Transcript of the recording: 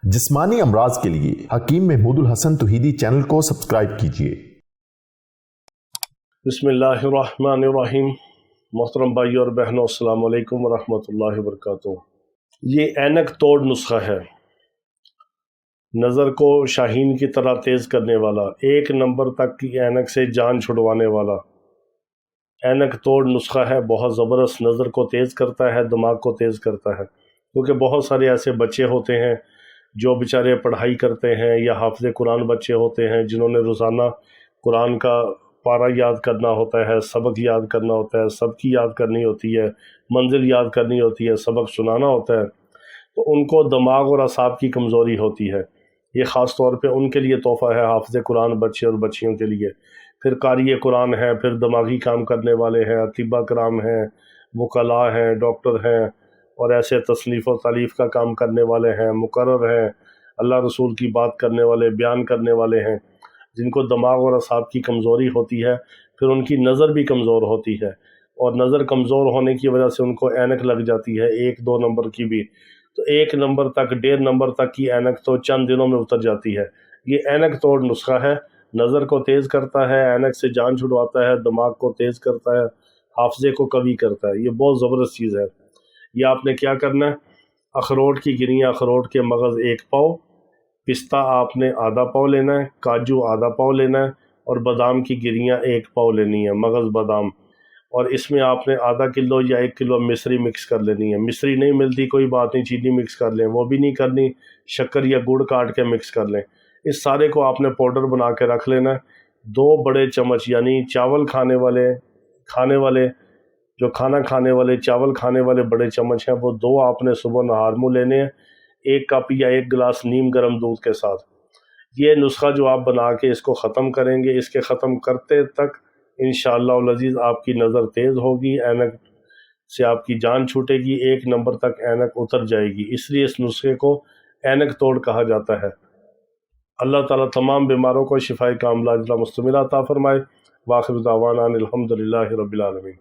जिस्मानी अमराज के लिए हकीम महमूदुल हसन तौहीदी चैनल को सब्सक्राइब कीजिए। बिस्मिल्लाहिर्रहमानिर्रहीम। मोहतरम भाई और बहनों, अस्सलाम वालेकुम वरहमतुल्लाहि वबरकातुहू। ये ऐनक तोड़ नुस्खा है, नज़र को शाहीन की तरह तेज़ करने वाला, एक नंबर तक की ऐनक से जान छुड़वाने वाला ऐनक तोड़ नुस्खा है। बहुत ज़बरदस्त नज़र को तेज़ करता है, दिमाग को तेज़ करता है। क्योंकि बहुत सारे ऐसे बच्चे होते हैं जो बेचारे पढ़ाई करते हैं, या हाफ़िज़ कुरान बच्चे होते हैं जिन्होंने रोज़ाना कुरान का पारा याद करना होता है, सबक याद करना होता है, सबकी याद करनी होती है, मंजिल याद करनी होती है, सबक सुनाना होता है। तो उनको दिमाग और असाब की कमज़ोरी होती है। ये ख़ास तौर पे उनके लिए तोहफ़ा है, हाफ़िज़ कुरान बच्चे और बच्चियों के लिए। फिर कारी कुरान हैं, फिर दिमागी काम करने वाले हैं, अतिबा कराम हैं, वकला हैं, डॉक्टर हैं, और ऐसे तसनीफ़ और तालीफ़ का काम करने वाले हैं, मुकर्रर हैं, अल्लाह रसूल की बात करने वाले, बयान करने वाले हैं, जिनको दिमाग और असाब की कमज़ोरी होती है। फिर उनकी नज़र भी कमज़ोर होती है, और नज़र कमज़ोर होने की वजह से उनको ऐनक लग जाती है, 1-2 नंबर की भी। तो 1 नंबर तक, 1.5 नंबर तक की ऐनक तो चंद दिनों में उतर जाती है। ये ऐनक तोड़ नुस्खा है, नज़र को तेज़ करता है, ऐनक से जान छुड़वाता है, दिमाग को तेज़ करता है, हाफ़िज़े को कवी करता है। ये बहुत ज़बरदस्त चीज़ है। ये आपने क्या करना है, अखरोट की गिरियाँ, अखरोट के मगज़ 1 पाव, पिस्ता आपने आधा पाव लेना है, काजू आधा पाव लेना है, और बादाम की गिरियाँ 1 पाव लेनी है, मगज़ बादाम। और इसमें आपने आधा किलो या 1 किलो मिश्री मिक्स कर लेनी है। मिश्री नहीं मिलती कोई बात नहीं, चीनी मिक्स कर लें, वो भी नहीं करनी, शक्कर या गुड़ काट के मिक्स कर लें। इस सारे को आपने पाउडर बना के रख लेना है। 2 बड़े चम्मच, यानी चावल खाने वाले जो खाना खाने वाले, चावल खाने वाले बड़े चम्मच हैं, वो 2 आपने सुबह नहार मुँह लेने हैं, 1 कप या 1 गिलास नीम गर्म दूध के साथ। ये नुस्खा जो आप बना के इसको ख़त्म करेंगे, इसके ख़त्म करते तक इंशाअल्लाह अज़ीज़ आपकी नज़र तेज़ होगी, ऐनक से आपकी जान छूटेगी, 1 नंबर तक ऐनक उतर जाएगी। इसलिए इस नुस्खे को ऐनक तोड़ कहा जाता है। अल्लाह ताला तमाम बीमारों को शिफाए कामिला मुस्तमिला अता फ़रमाए। वाखिर दावाना अनिल हम्दुलिल्लाहि रब्बिल आलमीन।